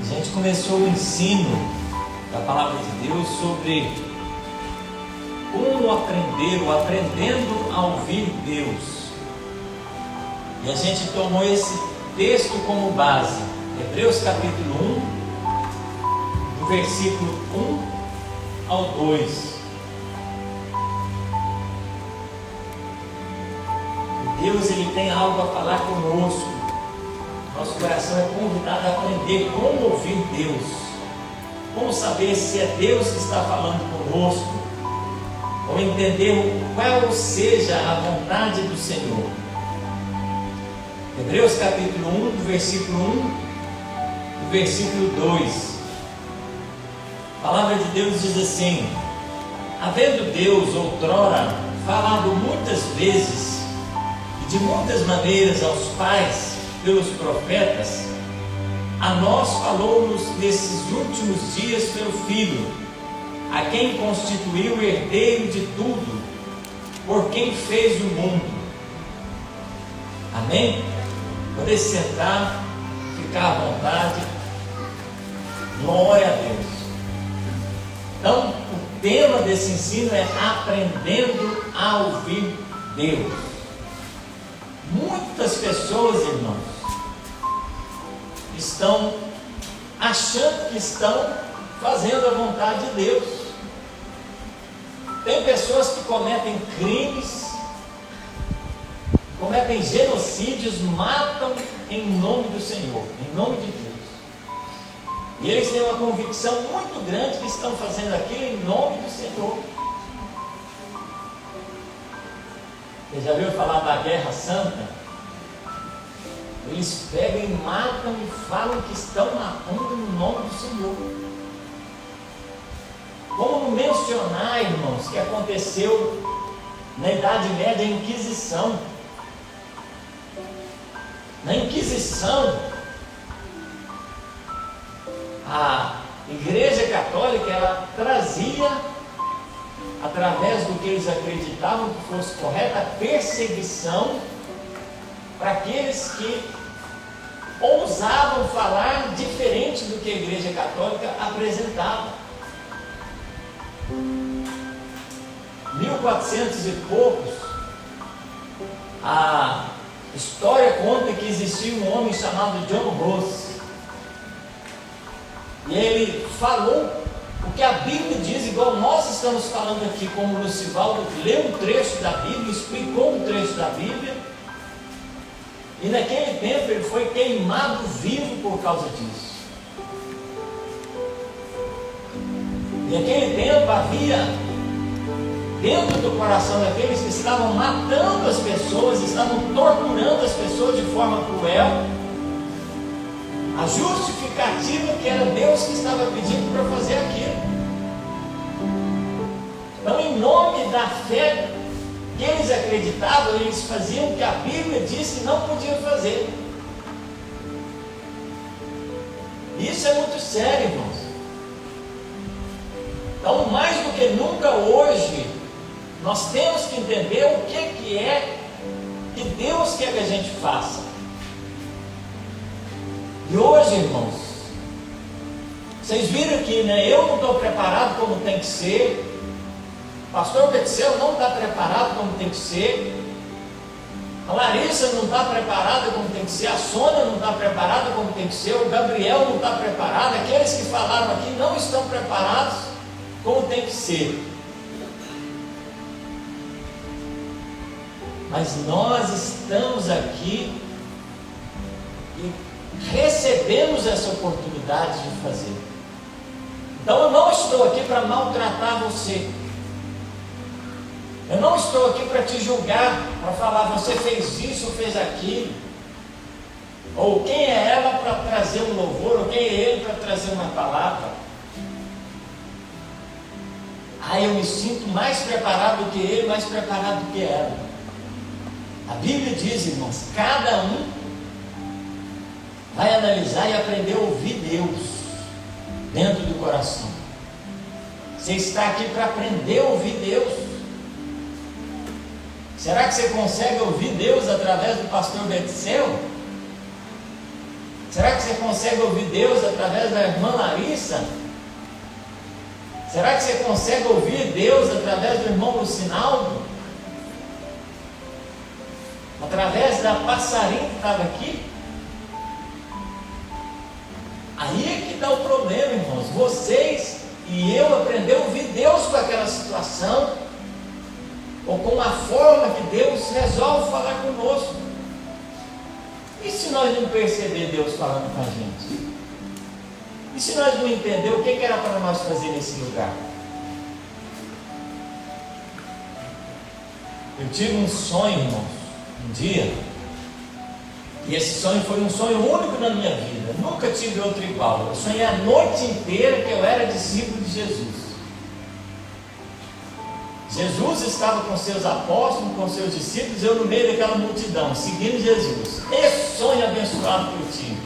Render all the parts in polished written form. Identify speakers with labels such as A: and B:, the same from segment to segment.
A: A gente começou o ensino da palavra de Deus sobre como aprender, ou aprendendo a ouvir Deus. E a gente tomou esse texto como base, Hebreus capítulo 1, do versículo 1 ao 2. Deus, Ele tem algo a falar conosco. Nosso coração é convidado a aprender como ouvir Deus, como saber se é Deus que está falando conosco, ou entender qual seja a vontade do Senhor. Hebreus capítulo 1, do versículo 1, do versículo 2. A palavra de Deus diz assim: havendo Deus outrora falado muitas vezes e de muitas maneiras aos pais pelos profetas, a nós falou-nos nesses últimos dias pelo Filho, a quem constituiu o herdeiro de tudo, por quem fez o mundo. Amém? Poder sentar, ficar à vontade. Glória a Deus. Então, o tema desse ensino é aprendendo a ouvir Deus. Muitas pessoas, irmãos, estão achando que estão fazendo a vontade de Deus. Tem pessoas que cometem crimes, cometem genocídios, matam em nome do Senhor, em nome de Deus. E eles têm uma convicção muito grande que estão fazendo aquilo em nome do Senhor. Você já ouviu falar da Guerra Santa? Eles pegam e matam e falam que estão matando no nome do Senhor. Como mencionar, irmãos, que aconteceu na Idade Média a Inquisição. Na Inquisição, a Igreja Católica, ela trazia, através do que eles acreditavam que fosse correta, a perseguição para aqueles que ousavam falar diferente do que a Igreja Católica apresentava. 1400 e poucos, a história conta que existia um homem chamado John Ross, e ele falou o que a Bíblia diz, igual nós estamos falando aqui, como o Lucivaldo leu um trecho da Bíblia, explicou um trecho da Bíblia, e naquele tempo ele foi queimado vivo por causa disso. E naquele tempo havia dentro do coração daqueles que estavam matando as pessoas, estavam torturando as pessoas de forma cruel, a justificativa que era Deus que estava pedindo para fazer aquilo. Então, em nome da fé que eles acreditavam, eles faziam o que a Bíblia disse que não podiam fazer. Isso é muito sério, irmãos. Então, mais do que nunca hoje, nós temos que entender o que é que Deus quer que a gente faça. E hoje, irmãos, vocês viram que eu não estou preparado como tem que ser, o pastor Betzel não está preparado como tem que ser, a Larissa não está preparada como tem que ser, a Sônia não está preparada como tem que ser, o Gabriel não está preparado, aqueles que falaram aqui não estão preparados como tem que ser. Mas nós estamos aqui e recebemos essa oportunidade de fazer. Então eu não estou aqui para maltratar você. Eu não estou aqui para te julgar, para falar você fez isso ou fez aquilo. Ou quem é ela para trazer um louvor, ou quem é ele para trazer uma palavra. Eu me sinto mais preparado do que ele, mais preparado do que ela. A Bíblia diz, irmãos, cada um vai analisar e aprender a ouvir Deus dentro do coração. Você está aqui para aprender a ouvir Deus. Será que você consegue ouvir Deus através do pastor Betzel? Será que você consegue ouvir Deus através da irmã Larissa? Será que você consegue ouvir Deus através do irmão Lucinaldo? Através da passarinha que estava aqui? Aí é que está o problema, irmãos. Vocês e eu aprendemos a ouvir Deus com aquela situação, ou com a forma que Deus resolve falar conosco. E se nós não perceber Deus falando com a gente? E se nós não entender o que era para nós fazer nesse lugar? Eu tive um sonho, irmãos, um dia, e esse sonho foi um sonho único na minha vida. Nunca tive outro igual. Eu sonhei a noite inteira que eu era discípulo de Jesus. Jesus estava com seus apóstolos, com seus discípulos, eu no meio daquela multidão, seguindo Jesus. Esse sonho abençoado que eu tive.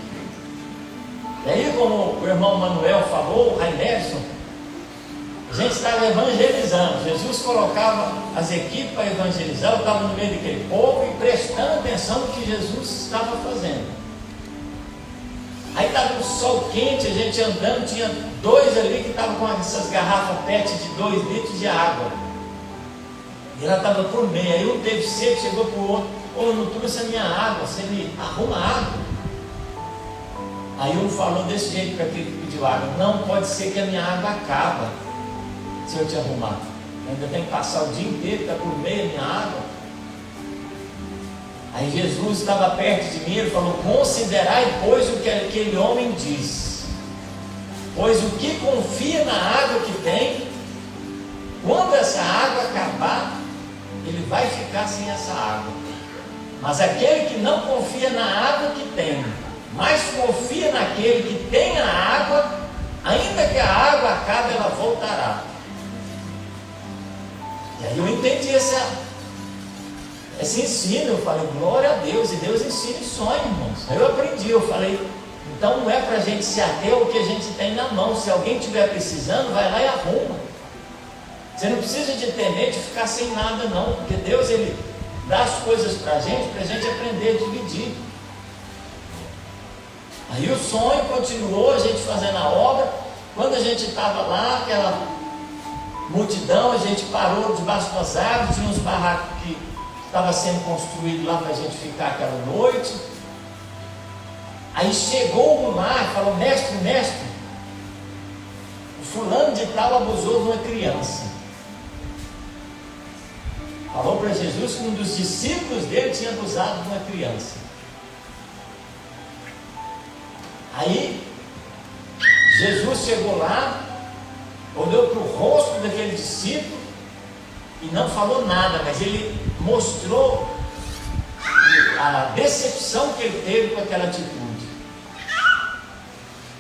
A: E aí, como o irmão Manuel falou, o Rainerson, a gente estava evangelizando. Jesus colocava as equipes para evangelizar. Eu estava no meio daquele povo e prestando atenção no que Jesus estava fazendo. Aí estava um sol quente, a gente andando, tinha dois ali que estavam com essas garrafas PET de 2 litros de água. E ela estava por meio. Aí um teve sede, chegou para o outro: ô, eu não trouxe a minha água, você me arruma água? Aí um falou desse jeito para aquele que pediu água: não pode ser que a minha água acaba se eu te arrumar. Eu ainda tenho que passar o dia inteiro, está por meio a minha água. Aí Jesus estava perto de mim, ele falou: considerai, pois, o que aquele homem diz. Pois o que confia na água que tem, quando essa água acabar, ele vai ficar sem essa água. Mas aquele que não confia na água que tem, mas confia naquele que tem a água, ainda que a água acabe, ela voltará. E aí eu entendi esse ensino. Eu falei: glória a Deus. E Deus ensina em sonho, irmãos. Aí eu aprendi, eu falei: então não é para a gente se ater ao que a gente tem na mão. Se alguém estiver precisando, vai lá e arruma. Você não precisa de ter medo de ficar sem nada, não, porque Deus, Ele dá as coisas para a gente aprender a dividir. Aí o sonho continuou, a gente fazendo a obra. Quando a gente estava lá, aquela multidão, a gente parou debaixo das árvores, tinha uns barracos que estavam sendo construídos lá para a gente ficar aquela noite. Aí chegou um lá e falou: mestre, o fulano de tal abusou de uma criança. Falou para Jesus que um dos discípulos dele tinha abusado de uma criança. Aí Jesus chegou lá, olhou para o rosto daquele discípulo e não falou nada, mas ele mostrou a decepção que ele teve com aquela atitude.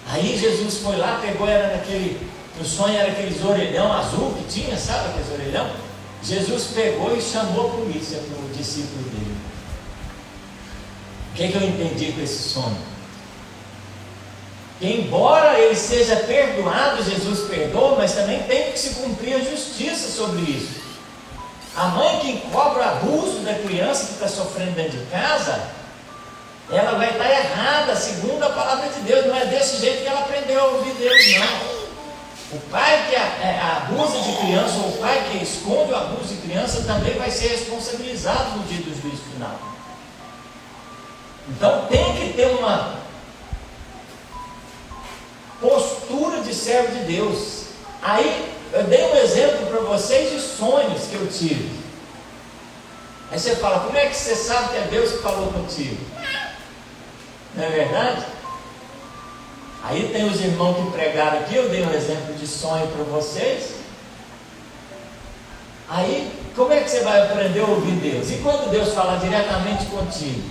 A: Aí Jesus foi lá, pegou, no sonho era aqueles orelhão azul que tinha, sabe aqueles orelhão? Jesus pegou e chamou a polícia para o discípulo dele. O que eu entendi com esse sonho? Que embora ele seja perdoado, Jesus perdoa, mas também tem que se cumprir a justiça sobre isso. A mãe que encobre o abuso da criança que está sofrendo dentro de casa, ela vai estar errada, segundo a palavra de Deus. Não é desse jeito que ela aprendeu a ouvir Deus, não. O pai que abusa de criança, ou o pai que esconde o abuso de criança, também vai ser responsabilizado no dia do juízo final. Então tem que ter uma postura de servo de Deus. Aí eu dei um exemplo para vocês de sonhos que eu tive. Aí você fala: como é que você sabe que é Deus que falou contigo? Não é verdade? Aí tem os irmãos que pregaram aqui, eu dei um exemplo de sonho para vocês. Aí, como é que você vai aprender a ouvir Deus? E quando Deus falar diretamente contigo,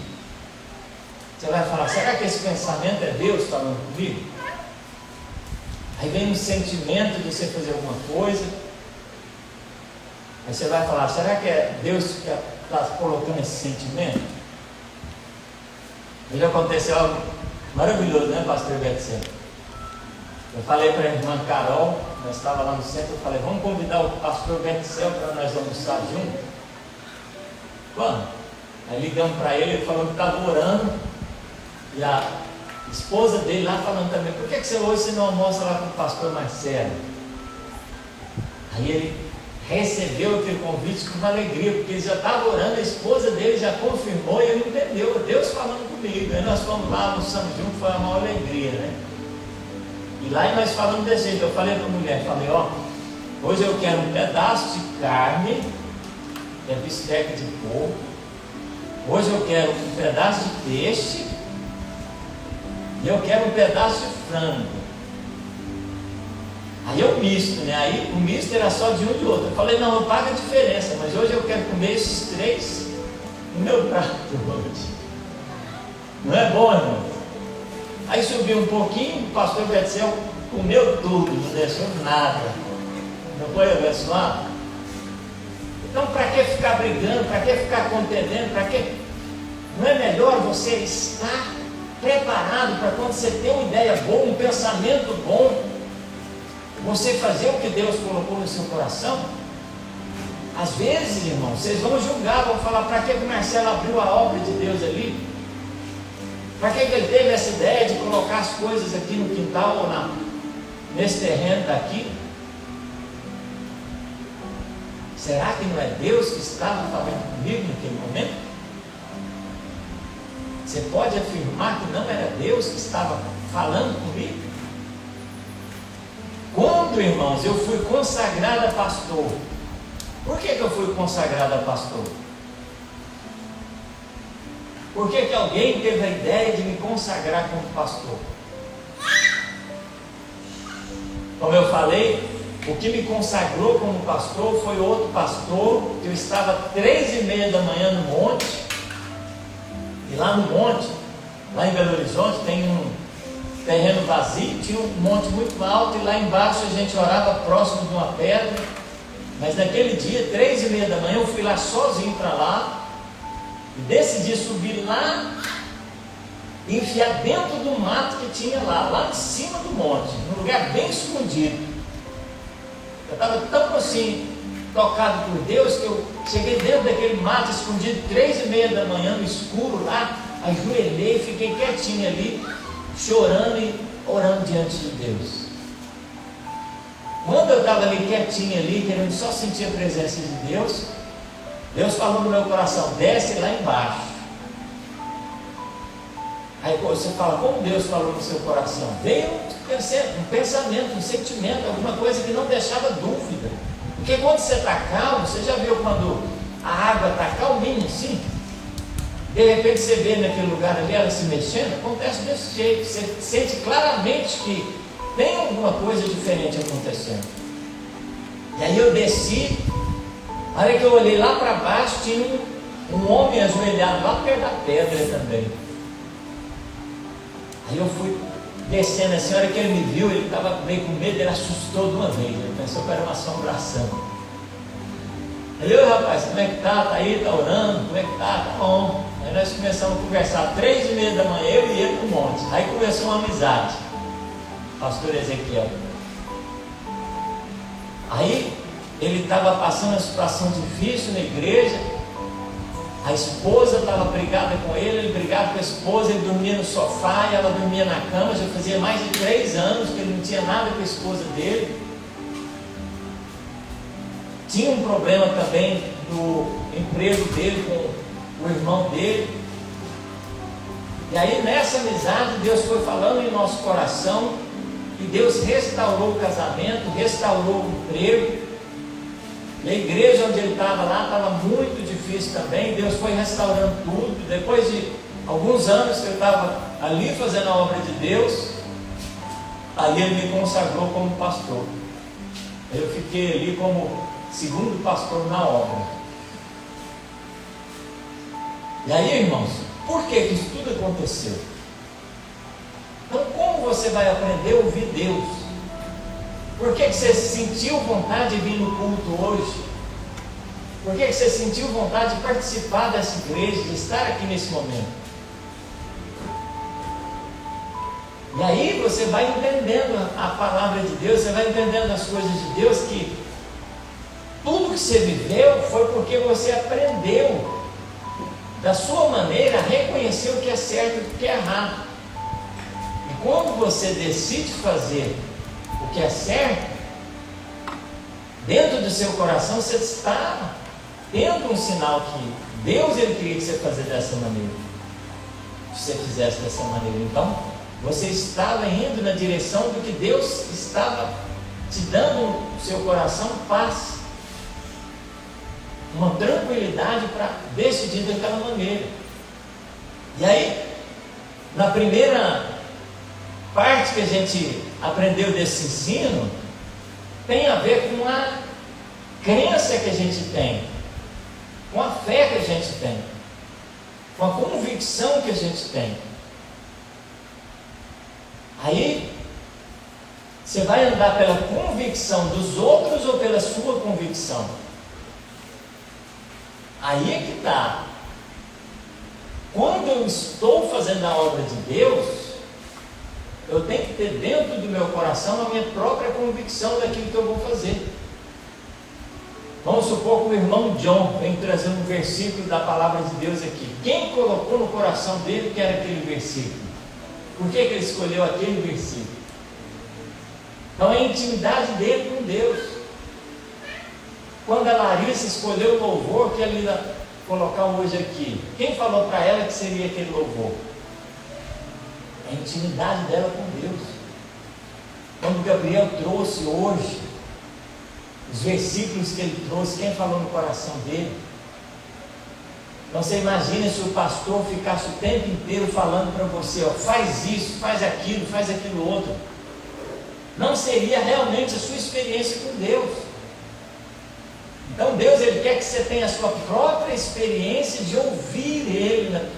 A: você vai falar: será que esse pensamento é Deus falando comigo? Aí vem um sentimento de você fazer alguma coisa. Aí você vai falar: será que é Deus que está colocando esse sentimento? Hoje aconteceu algo maravilhoso, né, pastor Betsel? Eu falei para a irmã Carol, nós estávamos lá no centro, eu falei: vamos convidar o pastor Betsel para nós almoçar junto? Quando? Aí ligamos para ele, ele falou que estava orando, e esposa dele lá falando também, por que você hoje não almoça lá com o pastor Marcelo? Aí ele recebeu aquele convite com uma alegria, porque ele já estava orando, a esposa dele já confirmou e ele entendeu, Deus falando comigo. Aí nós fomos lá, almoçamos juntos, foi uma maior alegria, né? E lá nós falamos desse jeito, eu falei para a mulher, falei, ó, hoje eu quero um pedaço de carne, que é bisteca de porco, hoje eu quero um pedaço de peixe, e eu quero um pedaço de frango. Aí eu misto, né? Aí o misto era só de um e de outro. Eu falei, não, eu pago a diferença, mas hoje eu quero comer esses 3 no meu prato hoje. Não é bom, irmão? Aí subiu um pouquinho, o pastor Betzel comeu tudo, não deixou nada. Não foi abençoado? Então, para que ficar brigando? Para que ficar contendendo? Para que? Não é melhor você estar preparado para quando você tem uma ideia boa, um pensamento bom, você fazer o que Deus colocou no seu coração? Às vezes, irmão, vocês vão julgar, vão falar, para que o Marcelo abriu a obra de Deus ali? Para que ele teve essa ideia de colocar as coisas aqui no quintal ou nesse terreno daqui? Será que não é Deus que estava falando comigo naquele momento? Você pode afirmar que não era Deus que estava falando comigo? Quando, irmãos, eu fui consagrado a pastor, por que eu fui consagrado a pastor? Por que alguém teve a ideia de me consagrar como pastor? Como eu falei, o que me consagrou como pastor foi outro pastor. Eu estava 3h30 da manhã no monte, e lá no monte, lá em Belo Horizonte, tem um terreno vazio, tinha um monte muito alto, e lá embaixo a gente orava próximo de uma pedra. Mas naquele dia, 3h30 da manhã, eu fui lá sozinho para lá, e decidi subir lá e enfiar dentro do mato que tinha lá em cima do monte, num lugar bem escondido. Eu estava tão assim, tocado por Deus, que eu cheguei dentro daquele mato escondido, 3h30 da manhã, no escuro lá, ajoelhei, fiquei quietinho ali, chorando e orando diante de Deus. Quando eu estava ali quietinho ali, querendo só sentir a presença de Deus, Deus falou no meu coração, desce lá embaixo. Aí você fala, como Deus falou no seu coração? Veio um pensamento, um sentimento, alguma coisa que não deixava dúvida. Porque quando você está calmo, você já viu quando a água está calminha assim? De repente você vê naquele lugar ali ela se mexendo, acontece desse jeito, você sente claramente que tem alguma coisa diferente acontecendo. E aí eu desci, a hora que eu olhei lá para baixo, tinha um homem ajoelhado lá perto da pedra também. Aí eu fui descendo assim, a hora que ele me viu, ele estava meio com medo, ele assustou de uma vez, ele pensou que era uma assombração. Ele, ô rapaz, como é que tá? Tá aí, tá orando? Como é que tá? Tá bom. Aí nós começamos a conversar, 3h30 da manhã, eu e ele no monte. Aí começou uma amizade, pastor Ezequiel. Aí ele estava passando uma situação difícil na igreja, a esposa estava brigada com ele brigado com a esposa, ele dormia no sofá e ela dormia na cama, já fazia mais de 3 anos que ele não tinha nada com a esposa dele. Tinha um problema também no emprego dele com o irmão dele. E aí nessa amizade Deus foi falando em nosso coração, e Deus restaurou o casamento, restaurou o emprego. E a igreja onde ele estava lá estava muito difícil também. Deus foi restaurando tudo. Depois de alguns anos que eu estava ali fazendo a obra de Deus, aí ele me consagrou como pastor. Eu fiquei ali como segundo pastor na obra. E aí, irmãos, por que isso tudo aconteceu? Então, como você vai aprender a ouvir Deus? Por que você sentiu vontade de vir no culto hoje? Por que você sentiu vontade de participar dessa igreja, de estar aqui nesse momento? E aí você vai entendendo a palavra de Deus, você vai entendendo as coisas de Deus, que tudo que você viveu foi porque você aprendeu da sua maneira a reconhecer o que é certo e o que é errado. quando você decide fazer o que é certo, dentro do seu coração você está tendo um sinal que Deus ele queria que você fizesse dessa maneira. Se você fizesse dessa maneira, então você estava indo na direção do que Deus estava te dando no seu coração paz, uma tranquilidade para decidir daquela maneira. E aí, na primeira parte que a gente aprendeu desse ensino, tem a ver com a crença que a gente tem, com a fé que a gente tem, com a convicção que a gente tem. Aí, você vai andar pela convicção dos outros ou pela sua convicção? Aí é que está. Quando eu estou fazendo a obra de Deus, eu tenho que ter dentro do meu coração a minha própria convicção daquilo que eu vou fazer. Vamos supor que o irmão John vem trazer um versículo da palavra de Deus aqui. Quem colocou no coração dele que era aquele versículo? Por que ele escolheu aquele versículo? Então é a intimidade dele com Deus. Quando a Larissa escolheu o louvor que ela ia colocar hoje aqui, quem falou para ela que seria aquele louvor? É a intimidade dela com Deus. Quando Gabriel trouxe hoje os versículos que ele trouxe, quem falou no coração dele? Então você imagina se o pastor ficasse o tempo inteiro falando para você, ó, faz isso, faz aquilo outro. Não seria realmente a sua experiência com Deus. Então Deus ele quer que você tenha a sua própria experiência de ouvir Ele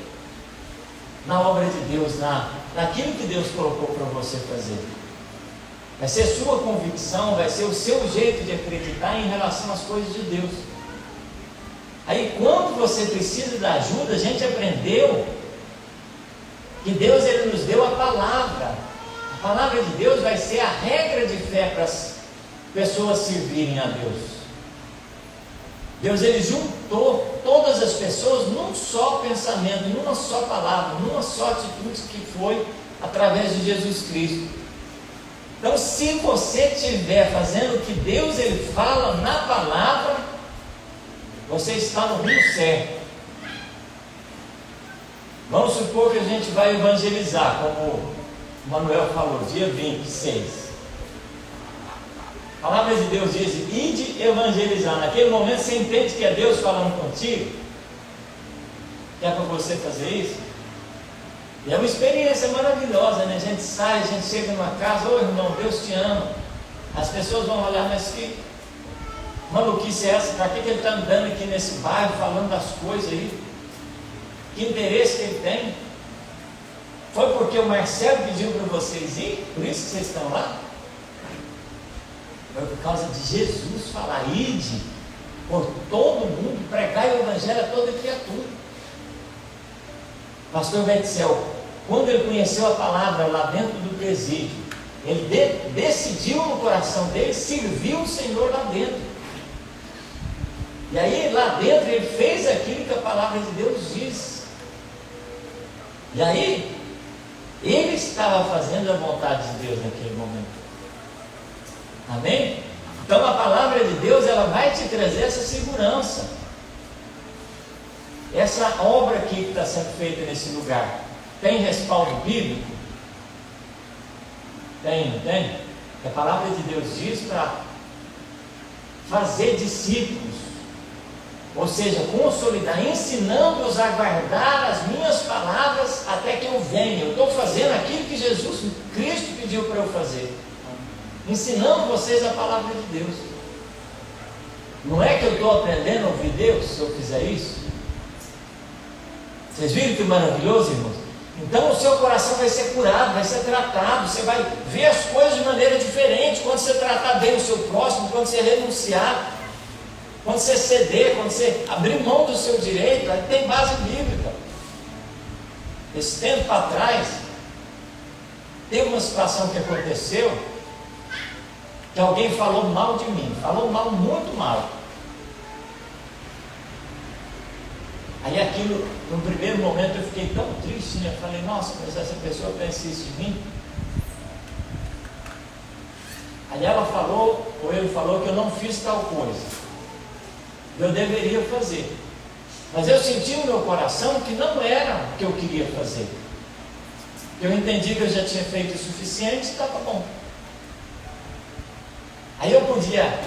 A: na obra de Deus, naquilo que Deus colocou para você fazer. Vai ser sua convicção, vai ser o seu jeito de acreditar em relação às coisas de Deus. Aí quando você precisa da ajuda, a gente aprendeu que Deus ele nos deu a palavra. A palavra de Deus vai ser a regra de fé para as pessoas servirem a Deus. Deus ele juntou todas as pessoas num só pensamento, numa só palavra, numa só atitude que foi através de Jesus Cristo. Então, se você estiver fazendo o que Deus ele fala na palavra, você está no rumo certo. Vamos supor que a gente vai evangelizar, como o Manuel falou, dia 26. A palavra de Deus diz, ide evangelizar. Naquele momento você entende que é Deus falando contigo, que é para você fazer isso. E é uma experiência maravilhosa, né? A gente sai, a gente chega numa casa, ô irmão, Deus te ama. As pessoas vão olhar, mas que maluquice é essa? Para que ele está andando aqui nesse bairro, falando das coisas aí? Que interesse que ele tem? Foi porque o Marcelo pediu para vocês ir? Por isso que vocês estão lá? Foi por causa de Jesus falar, ide por todo mundo, pregar o evangelho a toda criatura. Pastor Betzel, quando ele conheceu a palavra lá dentro do presídio, ele decidiu no coração dele servir o Senhor lá dentro. E aí lá dentro ele fez aquilo que a palavra de Deus diz. E aí ele estava fazendo a vontade de Deus naquele momento. Amém? Então a palavra de Deus ela vai te trazer essa segurança. Essa obra aqui que está sendo feita nesse lugar tem respaldo bíblico? Tem, não tem? A palavra de Deus diz para fazer discípulos, ou seja, consolidar, ensinando-os a guardar as minhas palavras até que eu venha. Eu estou fazendo aquilo que Jesus Cristo pediu para eu fazer, ensinando vocês a palavra de Deus. Não é que eu estou aprendendo a ouvir Deus se eu fizer isso? Vocês viram que maravilhoso, irmãos? Então o seu coração vai ser curado, vai ser tratado, você vai ver as coisas de maneira diferente quando você tratar bem o seu próximo, quando você renunciar, quando você ceder, quando você abrir mão do seu direito. Aí tem base bíblica. Esse tempo atrás teve uma situação que aconteceu, que alguém falou mal de mim, falou mal, muito mal. Aí aquilo, no primeiro momento eu fiquei tão triste, né? Eu falei, nossa, mas essa pessoa pensa isso de mim. Aí ela falou, ou ele falou, que eu não fiz tal coisa. Eu deveria fazer. Mas eu senti no meu coração que não era o que eu queria fazer. Eu entendi que eu já tinha feito o suficiente e estava bom. Aí eu podia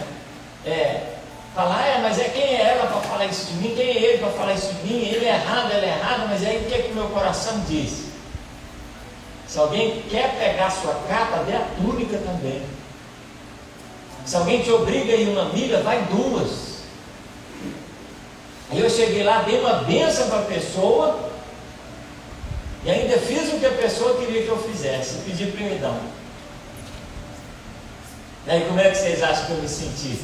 A: falar, mas quem é ela para falar isso de mim? Quem é ele para falar isso de mim? Ele é errado, ela é errada, mas aí o que é que o meu coração diz? Se alguém quer pegar a sua capa, dê a túnica também. Se alguém te obriga a ir uma milha, vai duas. Aí eu cheguei lá, dei uma bênção para a pessoa e ainda fiz o que a pessoa queria que eu fizesse, pedi perdão. E aí como é que vocês acham que eu me senti?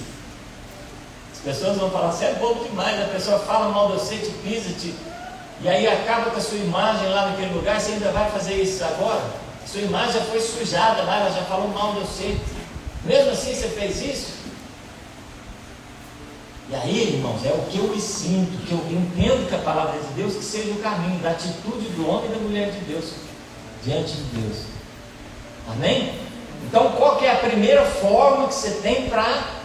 A: As pessoas vão falar, você é bobo demais, a pessoa fala mal de você, te pisa, e aí acaba com a sua imagem lá naquele lugar, você ainda vai fazer isso agora? Sua imagem já foi sujada lá, ela já falou mal de você. Mesmo assim você fez isso? E aí, irmãos, é o que eu me sinto, que eu entendo que a palavra de Deus, que seja o caminho da atitude do homem e da mulher de Deus, diante de Deus. Amém? Então, qual que é a primeira forma que você tem para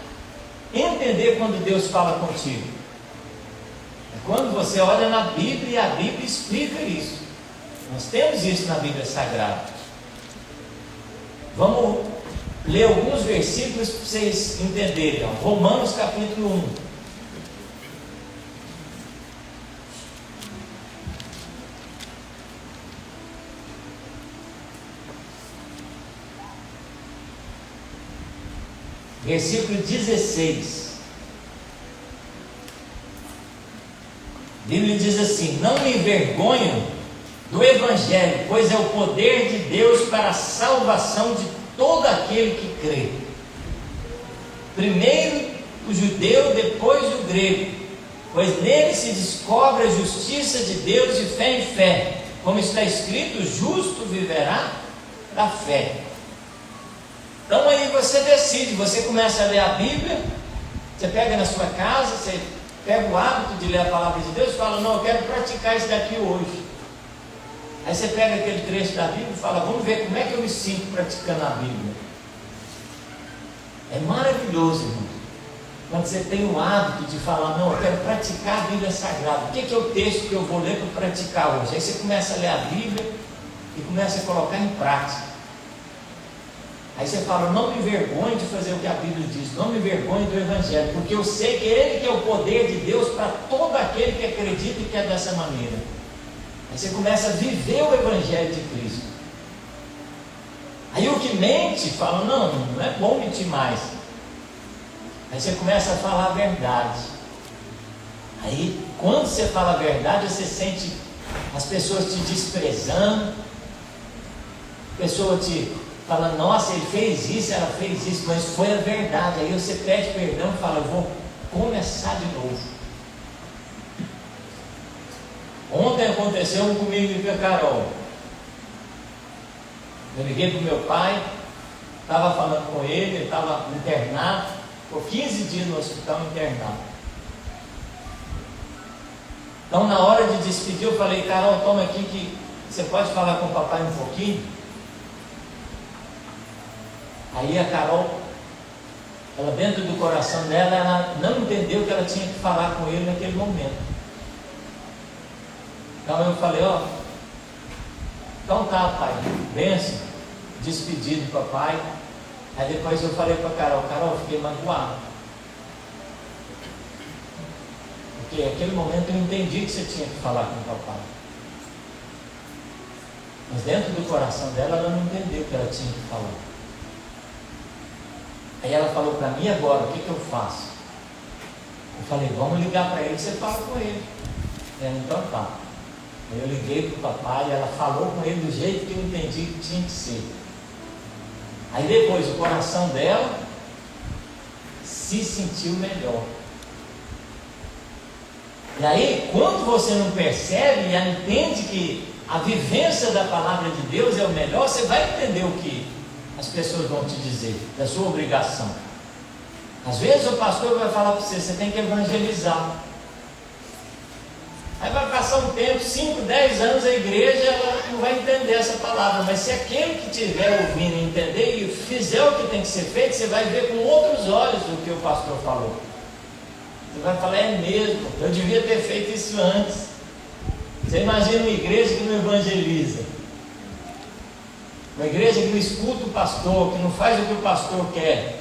A: entender quando Deus fala contigo? É quando você olha na Bíblia e a Bíblia explica isso. Nós temos isso na Bíblia Sagrada. Vamos ler alguns versículos para vocês entenderem. Romanos capítulo 1. Versículo 16. A Bíblia diz assim: não me envergonho do Evangelho, pois é o poder de Deus para a salvação de todo aquele que crê. Primeiro o judeu, depois o grego, pois nele se descobre a justiça de Deus de fé em fé, como está escrito: o justo viverá da fé. Então aí você decide, você começa a ler a Bíblia, você pega na sua casa, você pega o hábito de ler a palavra de Deus e fala: não, eu quero praticar isso daqui hoje. Aí você pega aquele trecho da Bíblia e fala: vamos ver como é que eu me sinto praticando a Bíblia. É maravilhoso, irmão, quando você tem o hábito de falar: não, eu quero praticar a Bíblia Sagrada. O que é o texto que eu vou ler para praticar hoje? Aí você começa a ler a Bíblia e começa a colocar em prática. Aí você fala: não me envergonhe de fazer o que a Bíblia diz, não me envergonhe do Evangelho, porque eu sei que Ele que é o poder de Deus para todo aquele que acredita e que é dessa maneira. Aí você começa a viver o Evangelho de Cristo. Aí o que mente fala: não é bom mentir mais. Aí você começa a falar a verdade. Aí quando você fala a verdade, você sente as pessoas te desprezando, a pessoa te falando: nossa, ele fez isso, ela fez isso, mas foi a verdade. Aí você pede perdão e fala: eu vou começar de novo. Ontem aconteceu comigo e com a Carol. Eu liguei para o meu pai, estava falando com ele estava internado, ficou 15 dias no hospital internado. Então na hora de despedir eu falei: Carol, toma aqui que você pode falar com o papai um pouquinho? Aí a Carol, ela dentro do coração dela, ela não entendeu que ela tinha que falar com ele naquele momento. Então eu falei: então tá, pai, benção, despedido do papai. Aí depois eu falei para a Carol: Carol, eu fiquei magoado, porque naquele momento eu entendi que você tinha que falar com o papai, mas dentro do coração dela, ela não entendeu que ela tinha que falar. Aí ela falou para mim: agora, o que eu faço? Eu falei: vamos ligar para ele e você fala com ele. Então tá. Aí eu liguei para o papai e ela falou com ele do jeito que eu entendi que tinha que ser. Aí depois o coração dela se sentiu melhor. E aí, quando você não percebe e entende que a vivência da palavra de Deus é o melhor, você vai entender o que as pessoas vão te dizer, da sua obrigação. Às vezes o pastor vai falar para você: você tem que evangelizar. Aí vai passar um tempo, 5, 10 anos, a igreja ela não vai entender essa palavra, mas se aquele que estiver ouvindo entender e fizer o que tem que ser feito, você vai ver com outros olhos o que o pastor falou. Você vai falar, é mesmo, eu devia ter feito isso antes. Você imagina uma igreja que não evangeliza, uma igreja que não escuta o pastor, que não faz o que o pastor quer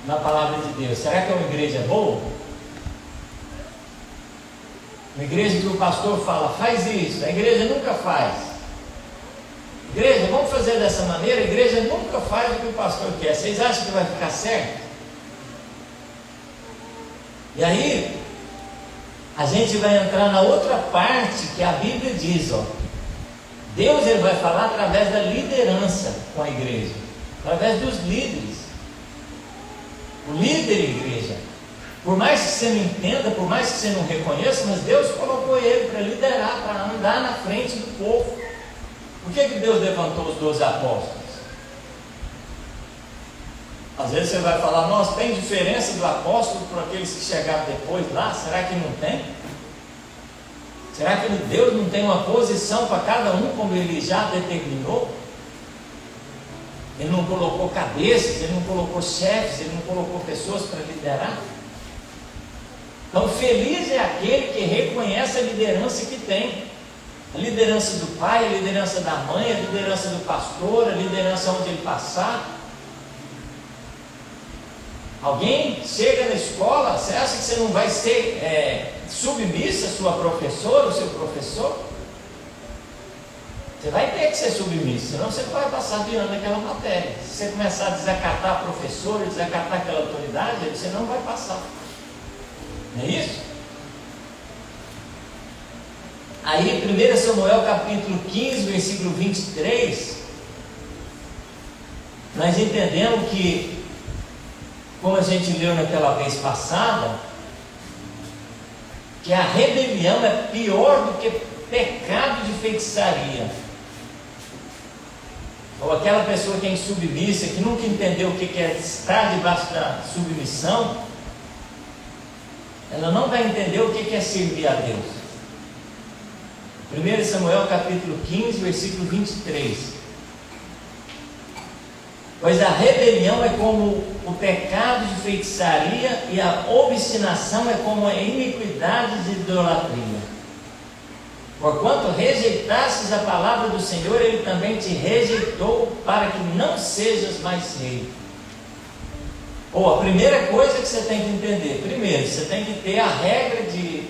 A: na palavra de Deus. Será que é uma igreja boa? Uma igreja que o pastor fala, faz isso, a igreja nunca faz. Igreja, vamos fazer dessa maneira, a igreja nunca faz o que o pastor quer. Vocês acham que vai ficar certo? E aí, a gente vai entrar na outra parte que a Bíblia diz, ó. Deus, ele vai falar através da liderança com a igreja, através dos líderes. O líder igreja, por mais que você não entenda, por mais que você não reconheça, mas Deus colocou ele para liderar, para andar na frente do povo. Por que Deus levantou os 12 apóstolos? Às vezes você vai falar, nossa, tem diferença do apóstolo para aqueles que chegaram depois lá? Será que não tem? Será que Deus não tem uma posição para cada um como Ele já determinou? Ele não colocou cabeças, Ele não colocou chefes, Ele não colocou pessoas para liderar? Então feliz é aquele que reconhece a liderança que tem. A liderança do pai, a liderança da mãe, a liderança do pastor, a liderança onde ele passar. Alguém chega na escola, você acha que você não vai ser submissa à sua professora, ao seu professor? Você vai ter que ser submissa, senão você não vai passar de ano naquela matéria. Se você começar a desacatar a professora, desacatar aquela autoridade, você não vai passar. Não é isso? Aí, 1 Samuel capítulo 15, versículo 23, nós entendemos que, como a gente leu naquela vez passada, que a rebelião é pior do que pecado de feitiçaria. Ou aquela pessoa que é insubmissa, que nunca entendeu o que é estar debaixo da submissão, ela não vai entender o que é servir a Deus. 1 Samuel capítulo 15, versículo 23. Pois a rebelião é como o pecado de feitiçaria, e a obstinação é como a iniquidade de idolatria. Porquanto rejeitastes a palavra do Senhor, Ele também te rejeitou, para que não sejas mais rei. Ou a primeira coisa que você tem que entender, primeiro, você tem que ter a regra de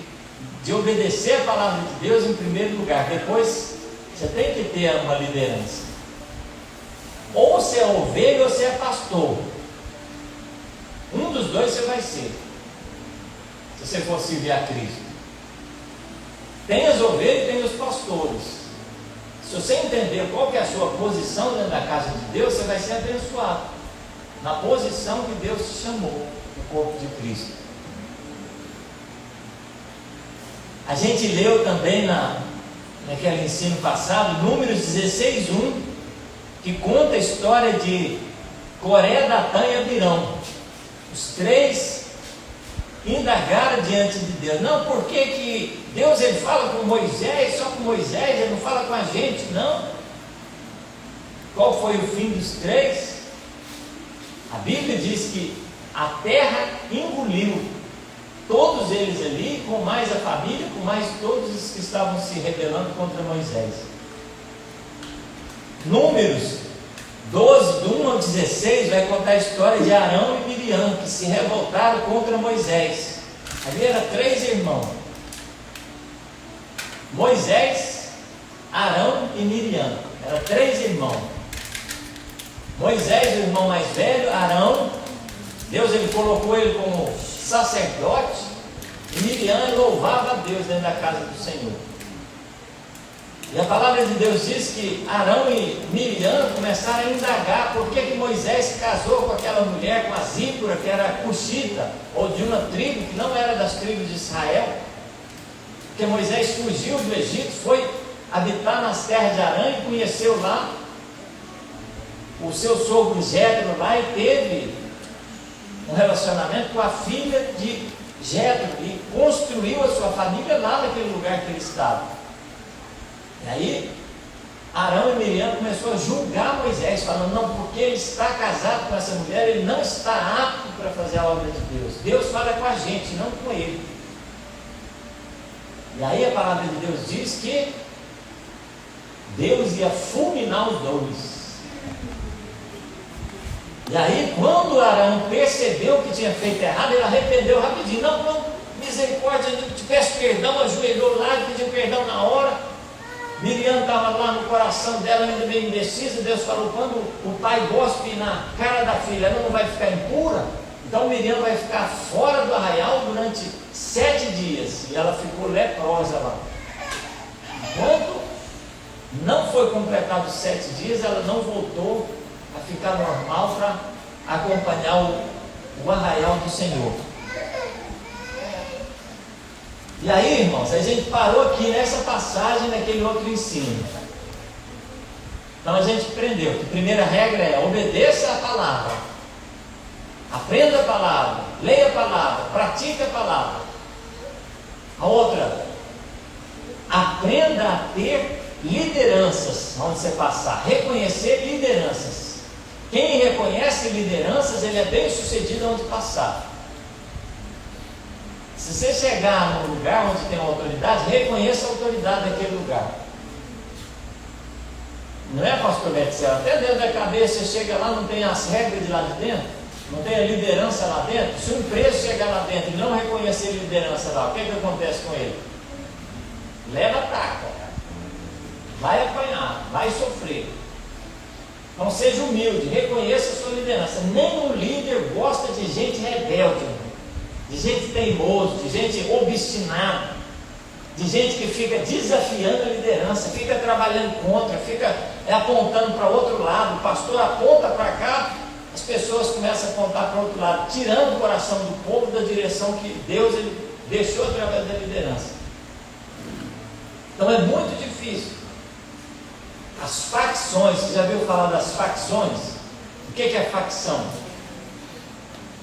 A: obedecer a palavra de Deus em primeiro lugar. Depois, você tem que ter uma liderança. Ou você é ovelha ou você é pastor. Um dos dois você vai ser, se você for servir a Cristo. Tem as ovelhas e tem os pastores. Se você entender qual que é a sua posição dentro da casa de Deus, você vai ser abençoado na posição que Deus te chamou, no corpo de Cristo. A gente leu também naquele ensino passado, Números 16:1, que conta a história de Coré, Datã e Abirão. Os três indagaram diante de Deus. Não, por que Deus ele fala com Moisés, só com Moisés, ele não fala com a gente, não? Qual foi o fim dos três? A Bíblia diz que a terra engoliu todos eles ali, com mais a família, com mais todos os que estavam se rebelando contra Moisés. Números 12, do 1 ao 16, vai contar a história de Arão e Miriam, que se revoltaram contra Moisés. Ali eram 3 irmãos: Moisés, Arão e Miriam. Eram 3 irmãos. Moisés, o irmão mais velho, Arão, Deus ele colocou ele como sacerdote, e Miriam louvava a Deus dentro da casa do Senhor. E a palavra de Deus diz que Arão e Miriam começaram a indagar por que Moisés se casou com aquela mulher, com a Zípora, que era cuxita, ou de uma tribo que não era das tribos de Israel. Porque Moisés fugiu do Egito, foi habitar nas terras de Arã e conheceu lá o seu sogro Jétro lá, e teve um relacionamento com a filha de Jétro e construiu a sua família lá naquele lugar que ele estava. E aí Arão e Miriam começou a julgar Moisés, falando, não, porque ele está casado com essa mulher, ele não está apto para fazer a obra de Deus. Deus fala com a gente, não com ele. E aí a palavra de Deus diz que Deus ia fulminar os dois. E aí, quando Arão percebeu que tinha feito errado, ele arrependeu rapidinho. Não, misericórdia, eu te peço perdão, ajoelhou lá, pediu perdão na hora. Miriam estava lá no coração dela, ainda meio indecisa. Deus falou, quando o pai gospe na cara da filha, ela não vai ficar impura. Então Miriam vai ficar fora do arraial durante 7 dias. E ela ficou leprosa lá. Enquanto não foi completado os 7 dias, ela não voltou a ficar normal para acompanhar o arraial do Senhor. E aí, irmãos, a gente parou aqui nessa passagem, naquele outro ensino. Então a gente aprendeu que a primeira regra é obedeça a palavra, aprenda a palavra, leia a palavra, pratique a palavra. A outra, aprenda a ter lideranças onde você passar, reconhecer lideranças. Quem reconhece lideranças, ele é bem sucedido onde passar. Se você chegar num lugar onde tem uma autoridade, reconheça a autoridade daquele lugar. Não é, pastor Betzel? Até dentro da cabeça você chega lá, não tem as regras de lá de dentro, não tem a liderança lá dentro. Se um preso chegar lá dentro e não reconhecer a liderança lá, o que acontece com ele? Leva a taca, vai apanhar, vai sofrer. Então seja humilde, reconheça a sua liderança. Nenhum líder gosta de gente rebelde, de gente teimoso, de gente obstinada, de gente que fica desafiando a liderança, fica trabalhando contra, fica apontando para outro lado. O pastor aponta para cá, as pessoas começam a apontar para o outro lado, tirando o coração do povo da direção que Deus ele deixou através da liderança. Então é muito difícil. As facções, você já viu falar das facções? O que é facção?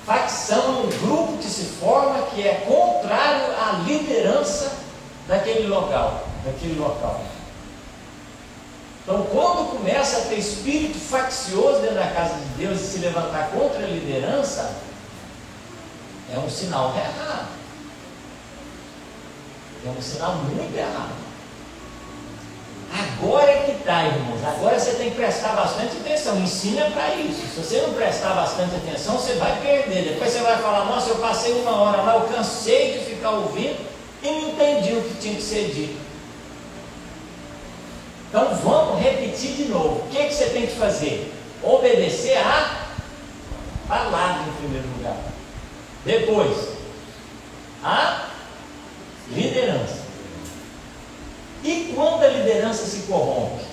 A: Facção é um grupo que se forma que é contrário à liderança daquele local. Então, quando começa a ter espírito faccioso dentro da casa de Deus e se levantar contra a liderança, é um sinal errado. É um sinal muito errado. Agora é que está, irmãos. Agora você tem que prestar bastante atenção. Ensina para isso. Se você não prestar bastante atenção, você vai perder. Depois você vai falar, nossa, eu passei 1 hora lá, eu cansei de ficar ouvindo e não entendi o que tinha que ser dito. Então vamos repetir de novo. O que você tem que fazer? Obedecer a palavra em primeiro lugar. Depois, a liderança. E quando a liderança se corrompe?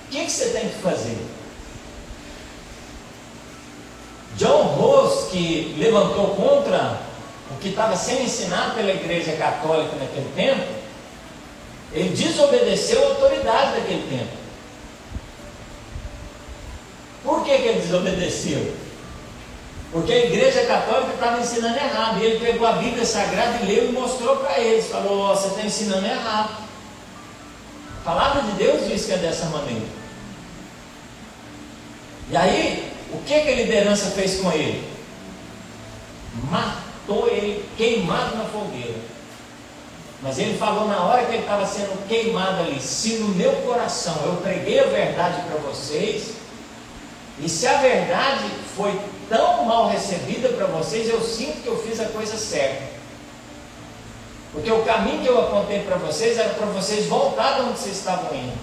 A: O que você tem que fazer? John Rose, que levantou contra o que estava sendo ensinado pela Igreja Católica naquele tempo, ele desobedeceu a autoridade daquele tempo. Por que ele desobedeceu? Porque a Igreja Católica estava ensinando errado. E ele pegou a Bíblia Sagrada e leu e mostrou para eles. Falou, você está ensinando errado. A palavra de Deus diz que é dessa maneira. E aí, o que a liderança fez com ele? Matou ele, queimado na fogueira. Mas ele falou na hora que ele estava sendo queimado ali, se no meu coração eu preguei a verdade para vocês, e se a verdade foi tão mal recebida para vocês, eu sinto que eu fiz a coisa certa. Porque o caminho que eu apontei para vocês era para vocês voltar de onde vocês estavam indo.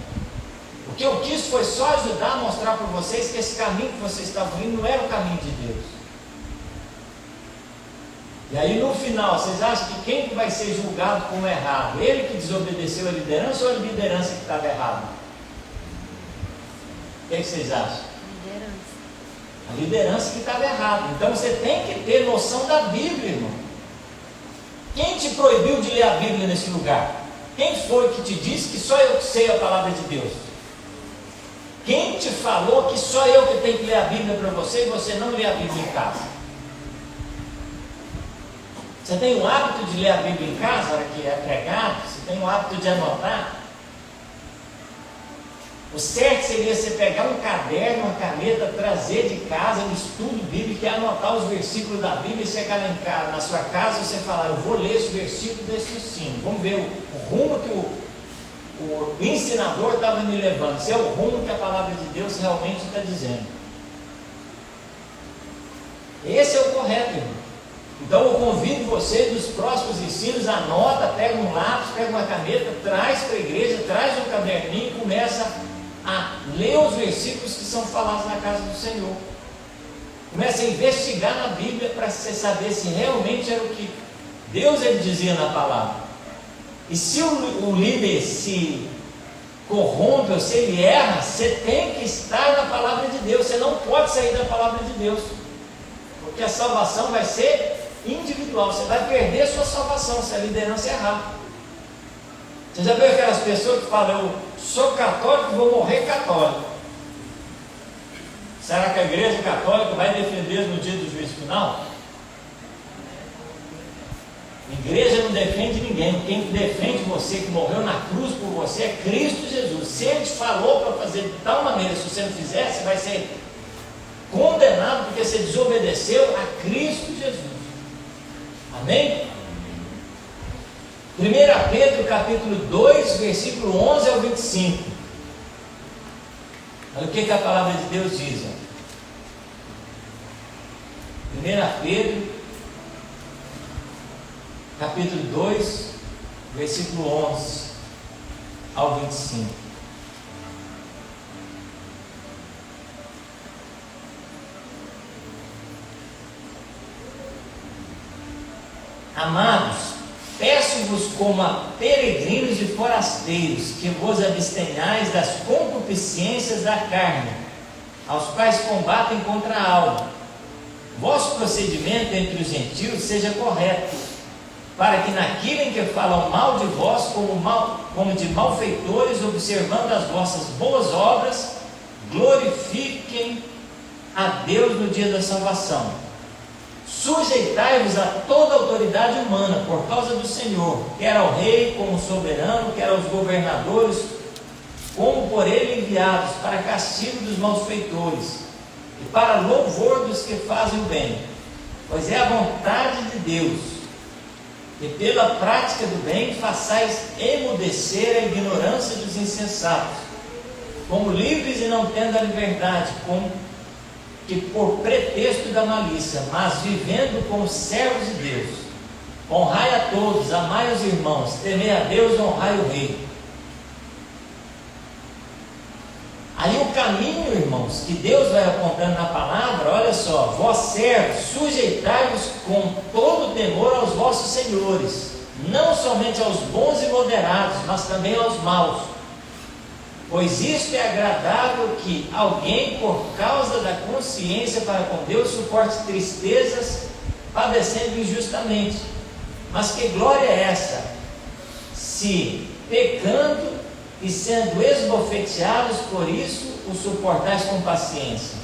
A: O que eu quis foi só ajudar a mostrar para vocês que esse caminho que vocês estavam indo não era o caminho de Deus. E aí no final, vocês acham que quem que vai ser julgado como errado? Ele que desobedeceu a liderança ou a liderança que estava errada? O que vocês acham? A liderança que estava errada. Então você tem que ter noção da Bíblia, irmão. Quem te proibiu de ler a Bíblia nesse lugar? Quem foi que te disse que só eu sei a palavra de Deus? Quem te falou que só eu que tenho que ler a Bíblia para você e você não lê a Bíblia em casa? Você tem o hábito de ler a Bíblia em casa, na hora que é pregado? Você tem o hábito de anotar? O certo seria você pegar um caderno, uma caneta, trazer de casa um estudo bíblico e anotar os versículos da Bíblia e chegar lá em casa, na sua casa e você falar, eu vou ler esse versículo desse ensino. Vamos ver o rumo que o ensinador estava me levando. Se é o rumo que a palavra de Deus realmente está dizendo. Esse é o correto, irmão. Então eu convido vocês nos próximos ensinos, anota, pega um lápis, pega uma caneta, traz para a igreja, traz um caderninho e começa a ler os versículos que são falados na casa do Senhor. Começa a investigar na Bíblia para você saber se realmente era o que Deus ele dizia na palavra. E se o líder se corrompe ou se ele erra, você tem que estar na palavra de Deus. Você não pode sair da palavra de Deus, porque a salvação vai ser individual. Você vai perder sua salvação se a liderança errar. Você já viu aquelas pessoas que falam, eu sou católico e vou morrer católico? Será que a igreja católica vai defender no dia do juízo final? A igreja não defende ninguém. Quem defende você, que morreu na cruz por você, é Cristo Jesus. Se ele te falou para fazer de tal maneira, se você não fizer, você vai ser condenado porque você desobedeceu a Cristo Jesus. Amém? 1 Pedro capítulo 2, versículo 11 ao 25. Olha o que a palavra de Deus diz. 1 Pedro capítulo 2, versículo 11 ao 25. Amados, peço-vos como a peregrinos e forasteiros, que vos abstenhais das concupiscências da carne, aos quais combatem contra a alma. Vosso procedimento entre os gentios seja correto, para que naquilo em que falam mal de vós, como de malfeitores, observando as vossas boas obras, glorifiquem a Deus no dia da salvação. Sujeitai-vos a toda autoridade humana por causa do Senhor, quer ao rei como soberano, quer aos governadores, como por ele enviados, para castigo dos malfeitores e para louvor dos que fazem o bem. Pois é a vontade de Deus que pela prática do bem façais emudecer a ignorância dos insensatos, como livres e não tendo a liberdade, como que por pretexto da malícia, mas vivendo como servos de Deus. Honrai a todos, amai os irmãos, temei a Deus, honrai o rei. Aí o caminho, irmãos, que Deus vai apontando na palavra, olha só, vós servos, sujeitai-vos com todo temor aos vossos senhores, não somente aos bons e moderados, mas também aos maus. Pois isto é agradável que alguém, por causa da consciência para com Deus, suporte tristezas, padecendo injustamente. Mas que glória é essa, se pecando e sendo esbofeteados por isso, o suportais com paciência?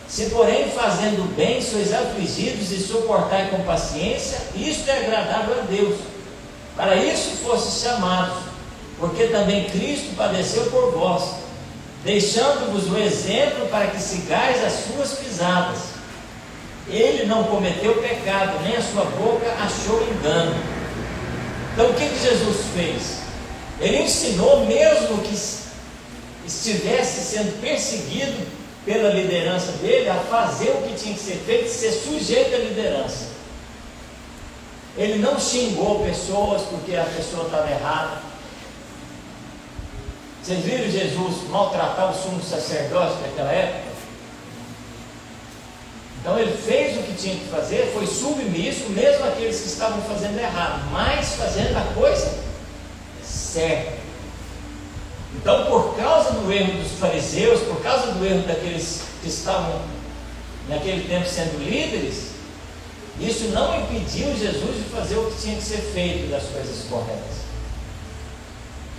A: Se porém fazendo bem sois afligidos e suportai com paciência, isto é agradável a Deus. Para isso fostes chamados, porque também Cristo padeceu por vós, deixando-vos o exemplo para que sigais as suas pisadas. Ele não cometeu pecado, nem a sua boca achou engano. Então o que Jesus fez? Ele ensinou, mesmo que estivesse sendo perseguido pela liderança dele, a fazer o que tinha que ser feito, ser sujeito à liderança. Ele não xingou pessoas porque a pessoa estava errada. Vocês viram Jesus maltratar o sumo sacerdote daquela época? Então ele fez o que tinha que fazer, foi submisso, mesmo aqueles que estavam fazendo errado, mas fazendo a coisa certa. Então, por causa do erro dos fariseus, por causa do erro daqueles que estavam naquele tempo sendo líderes, isso não impediu Jesus de fazer o que tinha que ser feito, das coisas corretas.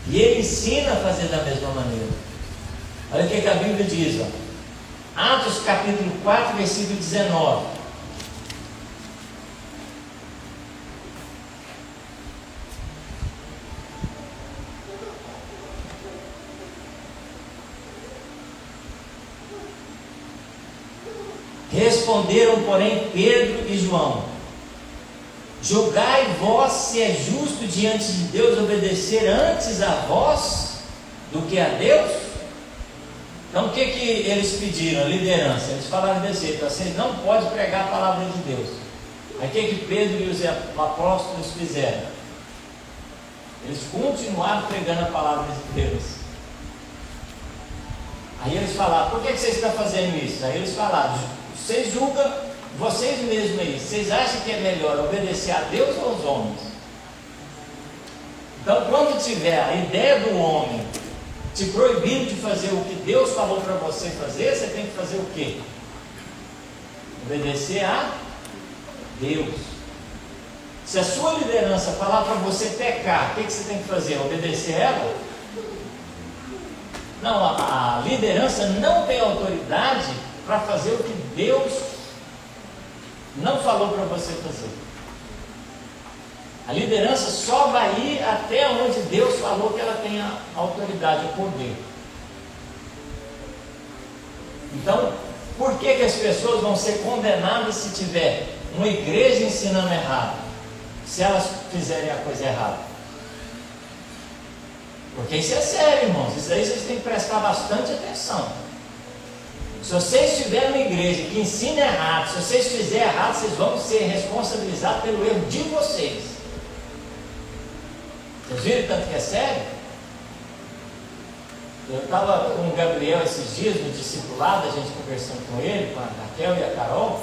A: E ele ensina a fazer da mesma maneira. Olha o que a Bíblia diz, ó. Atos capítulo 4, versículo 19. Responderam, porém, Pedro e João: julgai vós se é justo diante de Deus obedecer antes a vós do que a Deus? Então o que eles pediram? A liderança. Eles falaram desse jeito: vocês não podem pregar a palavra de Deus. Aí o que Pedro e os apóstolos fizeram? Eles continuaram pregando a palavra de Deus. Aí eles falaram: por que vocês estão fazendo isso? Aí eles falaram: vocês julgam vocês mesmos aí, vocês acham que é melhor obedecer a Deus ou aos homens? Então, quando tiver a ideia do homem te proibindo de fazer o que Deus falou para você fazer, você tem que fazer o quê? Obedecer a Deus. Se a sua liderança falar para você pecar, o que você tem que fazer? Obedecer ela? Não, a liderança não tem autoridade para fazer o que Deus não falou para você fazer. A liderança só vai ir até onde Deus falou que ela tem a autoridade, o poder. Então, por que as pessoas vão ser condenadas se tiver uma igreja ensinando errado? Se elas fizerem a coisa errada? Porque isso é sério, irmãos. Isso aí vocês têm que prestar bastante atenção. Se vocês estiverem numa igreja que ensina errado, se vocês fizerem errado, vocês vão ser responsabilizados pelo erro de vocês. Vocês viram tanto que é sério? Eu estava com o Gabriel esses dias no discipulado, a gente conversando com ele, com a Raquel e a Carol.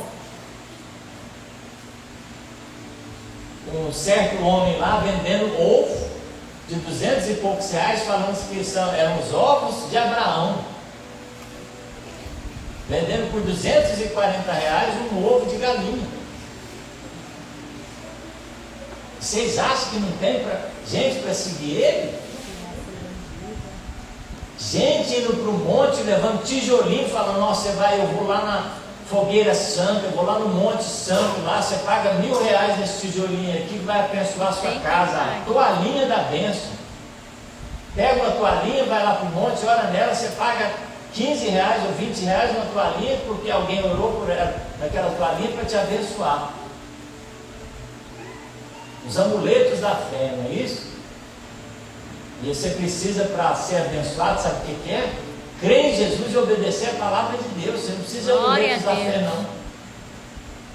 A: Um certo homem lá vendendo ovo de 200 e poucos reais, falando que eram os ovos de Abraão. Vendendo por 240 reais um ovo de galinha. Vocês acham que não tem gente para seguir ele? Gente indo para o monte, levando tijolinho, falando: nossa, eu vou lá na fogueira santa, eu vou lá no monte santo, lá você paga R$1.000 nesse tijolinho aqui, que vai abençoar a sua casa. A toalhinha da bênção. Pega uma toalhinha, vai lá para o monte, ora nela, você paga R$15 ou R$20 uma toalhinha, porque alguém orou por ela, naquela toalhinha para te abençoar. Os amuletos da fé, não é isso? E você precisa, para ser abençoado, sabe o que é? Crer em Jesus e obedecer a palavra de Deus. Você não precisa de amuletos da fé, não.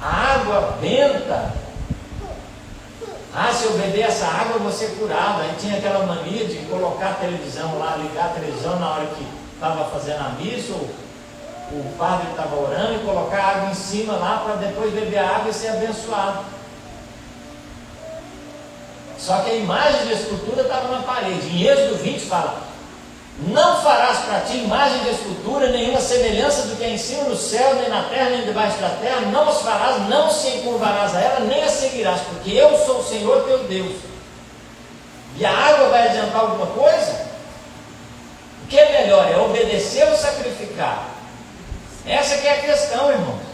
A: A água benta. Se eu beber essa água eu vou ser curado. Aí tinha aquela mania de colocar a televisão lá, ligar a televisão na hora que estava fazendo a missa, ou o padre estava orando, e colocar a água em cima lá para depois beber a água e ser abençoado. Só que a imagem de escultura estava na parede. Em Êxodo 20 fala: não farás para ti imagem de escultura, nenhuma semelhança do que é em cima do céu, nem na terra, nem debaixo da terra. Não as farás, não se encurvarás a ela, nem a seguirás, porque eu sou o Senhor teu Deus. E a água vai adiantar alguma coisa? O que é melhor? É obedecer ou sacrificar? Essa que é a questão, irmão.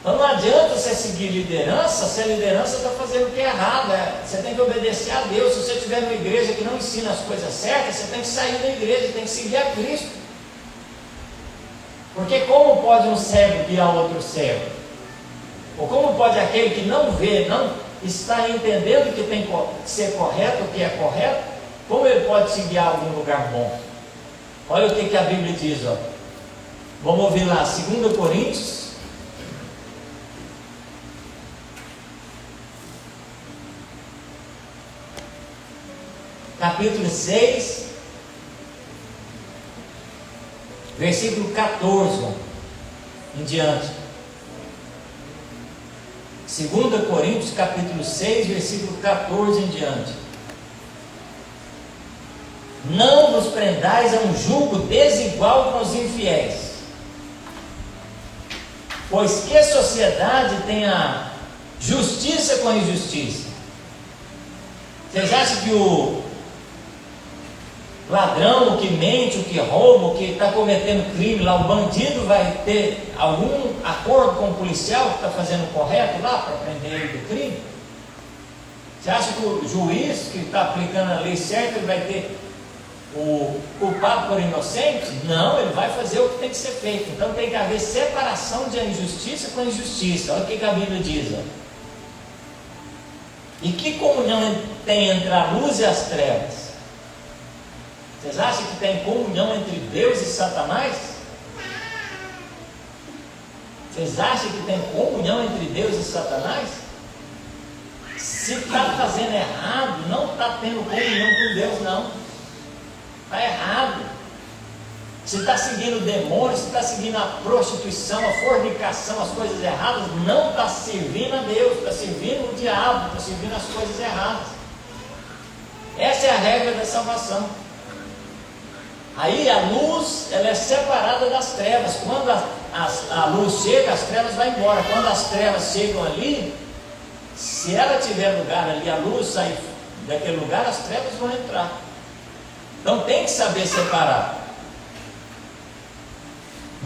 A: Então não adianta você seguir liderança se a liderança está fazendo o que é errado. Você tem que obedecer a Deus. Se você estiver numa igreja que não ensina as coisas certas, você tem que sair da igreja, tem que seguir a Cristo. Porque como pode um cego guiar outro cego? Ou como pode aquele que não vê, não está entendendo o que tem que ser correto, o que é correto, como ele pode se guiar a algum lugar bom? Olha o que a Bíblia diz, ó. Vamos ouvir lá, 2 Coríntios, capítulo 6, versículo 14 em diante. 2 Coríntios, capítulo 6, versículo 14 em diante. Não vos prendais a um jugo desigual com os infiéis, pois que sociedade tem a justiça com a injustiça? Vocês acham que o ladrão, o que mente, o que rouba, o que está cometendo crime lá, o bandido vai ter algum acordo com o policial que está fazendo o correto lá para prender ele do crime? Você acha que o juiz que está aplicando a lei certa ele vai ter o culpado por inocente? Não, ele vai fazer o que tem que ser feito. Então tem que haver separação de injustiça com injustiça. Olha o que a Bíblia diz. Ó. E que comunhão tem entre a luz e as trevas? Vocês acham que tem comunhão entre Deus e Satanás? Vocês acham que tem comunhão entre Deus e Satanás? Se está fazendo errado, não está tendo comunhão com Deus, não. Está errado. Se está seguindo o demônio, se está seguindo a prostituição, a fornicação, as coisas erradas, não está servindo a Deus, está servindo o diabo, está servindo as coisas erradas. Essa é a regra da salvação. Aí a luz, ela é separada das trevas. Quando a luz chega, as trevas vão embora. Quando as trevas chegam ali, se ela tiver lugar ali, a luz sair daquele lugar, as trevas vão entrar. Então tem que saber separar.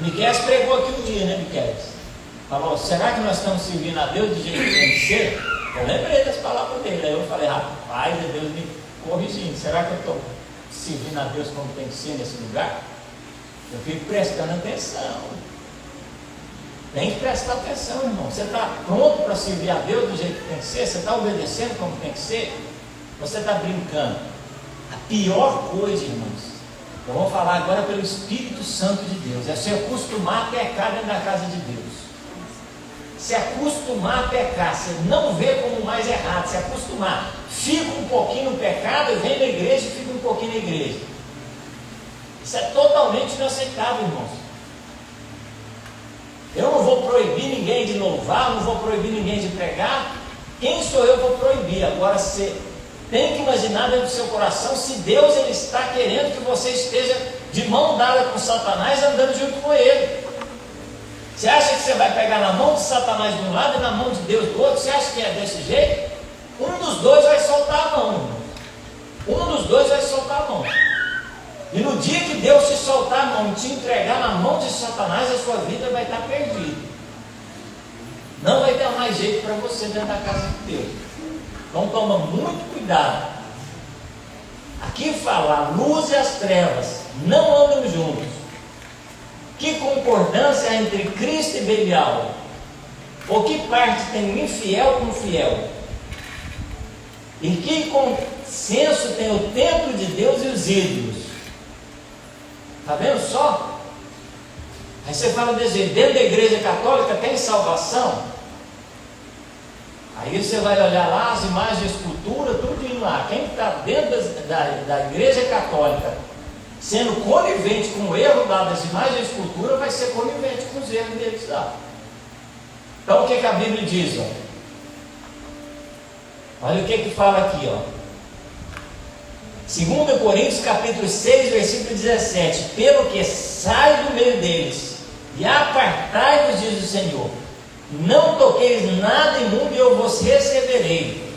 A: Miqueias pregou aqui um dia, né, Miqueias? Falou, será que nós estamos servindo a Deus do jeito que tem que ser? Eu lembrei das palavras dele. Aí eu falei, rapaz, é Deus me corrigindo. Será que eu estou servindo a Deus como tem que ser nesse lugar? Eu fico prestando atenção. Tem que prestar atenção, irmão. Você está pronto para servir a Deus do jeito que tem que ser? Você está obedecendo como tem que ser? Você está brincando? A pior coisa, irmãos, eu vou falar agora pelo Espírito Santo de Deus, é se acostumar a pecar dentro da casa de Deus. Se acostumar a pecar, você não vê como mais errado, se acostumar. Fica um pouquinho no pecado, vem na igreja e fica um pouquinho na igreja. Isso é totalmente inaceitável, irmãos. Eu não vou proibir ninguém de louvar, não vou proibir ninguém de pregar. Quem sou eu para proibir? Agora você tem que imaginar dentro do seu coração se Deus ele está querendo que você esteja de mão dada com Satanás andando junto com ele. Você acha que você vai pegar na mão de Satanás de um lado e na mão de Deus do outro? Você acha que é desse jeito? Um dos dois vai soltar a mão, irmão. Um dos dois vai soltar a mão. E no dia que Deus te soltar a mão e te entregar na mão de Satanás, a sua vida vai estar perdida. Não vai ter mais jeito para você dentro da casa de Deus. Então toma muito cuidado. Aqui fala, a luz e as trevas não andam juntos. Que concordância há entre Cristo e Belial? Ou que parte tem o infiel com o fiel? E que consenso tem o templo de Deus e os ídolos? Está vendo só? Aí você fala desse jeito, dentro da igreja católica tem salvação? Aí você vai olhar lá as imagens de escultura, tudo indo lá. Quem está dentro da igreja católica sendo conivente com o erro lá das imagens de escultura, vai ser conivente com os erros deles lá. Então o que a Bíblia diz? Olha o que fala aqui, ó. 2 Coríntios capítulo 6, versículo 17. Pelo que sai do meio deles e apartai-vos, diz o Senhor, não toqueis nada imundo e eu vos receberei.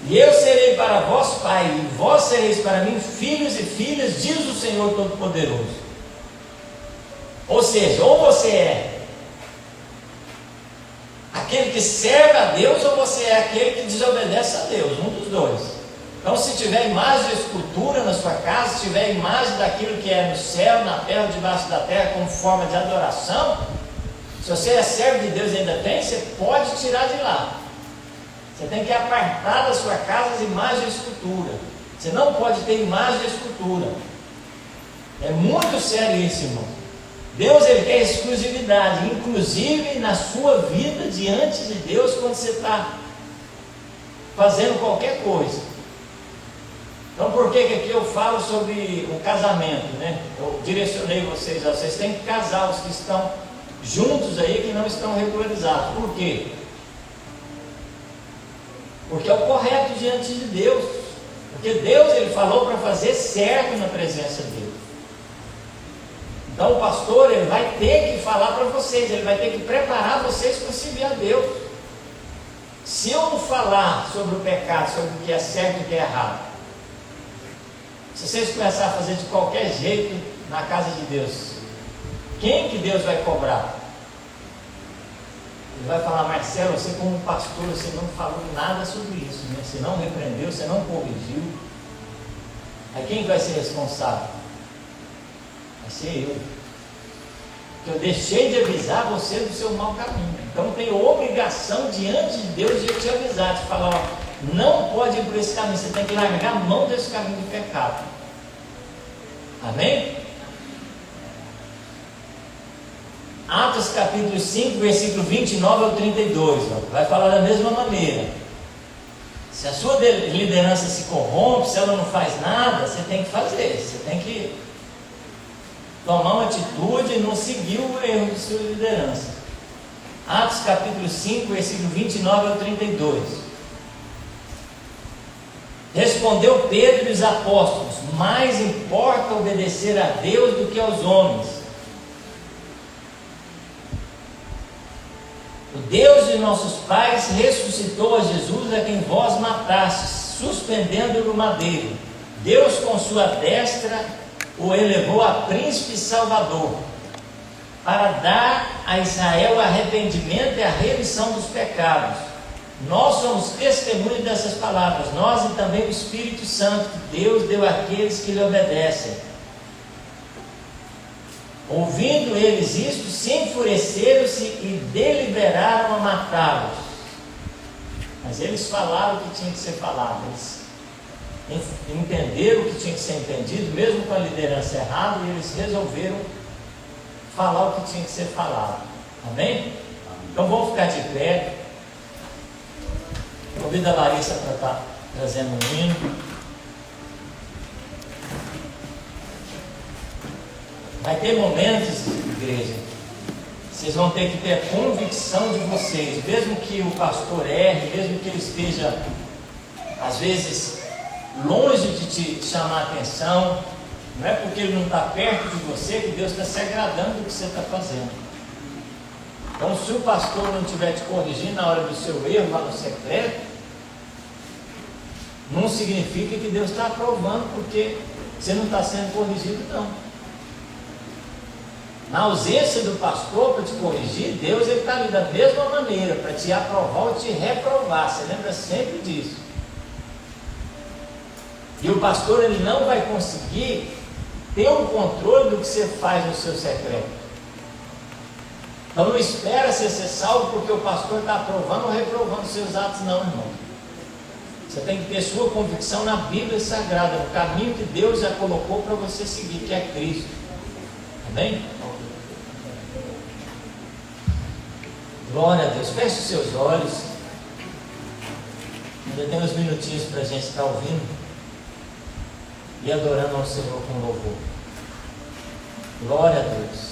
A: E eu serei para vosso Pai, e vós sereis para mim filhos e filhas, diz o Senhor Todo-Poderoso. Ou seja, ou você é aquele que serve a Deus, ou você é aquele que desobedece a Deus, um dos dois. Então, se tiver imagem de escultura na sua casa, se tiver imagem daquilo que é no céu, na terra, debaixo da terra, como forma de adoração, se você é servo de Deus e ainda tem, você pode tirar de lá. Você tem que apartar da sua casa as imagens de escultura. Você não pode ter imagem de escultura. É muito sério isso, irmão. Deus ele quer exclusividade, inclusive na sua vida diante de Deus, quando você está fazendo qualquer coisa. Então por que aqui eu falo sobre o casamento, né? Eu direcionei vocês têm que casar os que estão juntos aí, que não estão regularizados. Por quê? Porque é o correto diante de Deus. Porque Deus ele falou para fazer certo na presença dele. Então o pastor ele vai ter que falar para vocês, ele vai ter que preparar vocês para servir a Deus. Se eu não falar sobre o pecado, sobre o que é certo e o que é errado, se vocês começarem a fazer de qualquer jeito na casa de Deus, quem que Deus vai cobrar? Ele vai falar, Marcelo, você como pastor, você não falou nada sobre isso, né? Você não repreendeu, você não corrigiu. Aí quem vai ser responsável? Vai ser eu. Porque eu deixei de avisar você do seu mau caminho. Então eu tenho obrigação diante de Deus de te avisar, de falar, ó, não pode ir por esse caminho, você tem que largar a mão desse caminho de pecado. Amém? Atos capítulo 5, versículo 29 ao 32, ó, vai falar da mesma maneira. Se a sua liderança se corrompe, se ela não faz nada, você tem que fazer, você tem que tomar uma atitude e não seguir o erro de sua liderança. Atos capítulo 5, versículo 29 ao 32. Respondeu Pedro e os apóstolos: mais importa obedecer a Deus do que aos homens. O Deus de nossos pais ressuscitou a Jesus, a quem vós matastes, suspendendo-o no madeiro. Deus com sua destra o elevou a príncipe e salvador, para dar a Israel arrependimento e a remissão dos pecados. Nós somos testemunhas dessas palavras, nós e também o Espírito Santo, que Deus deu àqueles que lhe obedecem. Ouvindo eles isto, se enfureceram-se e deliberaram a matá-los. Mas eles falaram o que tinha que ser falado, eles entenderam o que tinha que ser entendido, mesmo com a liderança errada, e eles resolveram falar o que tinha que ser falado. Amém? Então vamos ficar de pé. Convido a Larissa para estar trazendo um hino. Vai ter momentos, igreja, vocês vão ter que ter a convicção de vocês, mesmo que o pastor erre, mesmo que ele esteja, às vezes, longe de te chamar a atenção, não é porque ele não está perto de você que Deus está se agradando do que você está fazendo. Então, se o pastor não estiver te corrigindo na hora do seu erro, lá no secreto, não significa que Deus está aprovando, porque você não está sendo corrigido, não. Na ausência do pastor para te corrigir, Deus está ali da mesma maneira, para te aprovar ou te reprovar. Você lembra sempre disso. E o pastor, ele não vai conseguir ter um controle do que você faz no seu secreto. Então não espera você ser salvo porque o pastor está aprovando ou reprovando os seus atos, não, irmão. Você tem que ter sua convicção na Bíblia Sagrada, no caminho que Deus já colocou para você seguir, que é Cristo. Amém? Glória a Deus. Feche os seus olhos. Ainda tem uns minutinhos para a gente estar ouvindo e adorando ao Senhor com louvor. Glória a Deus.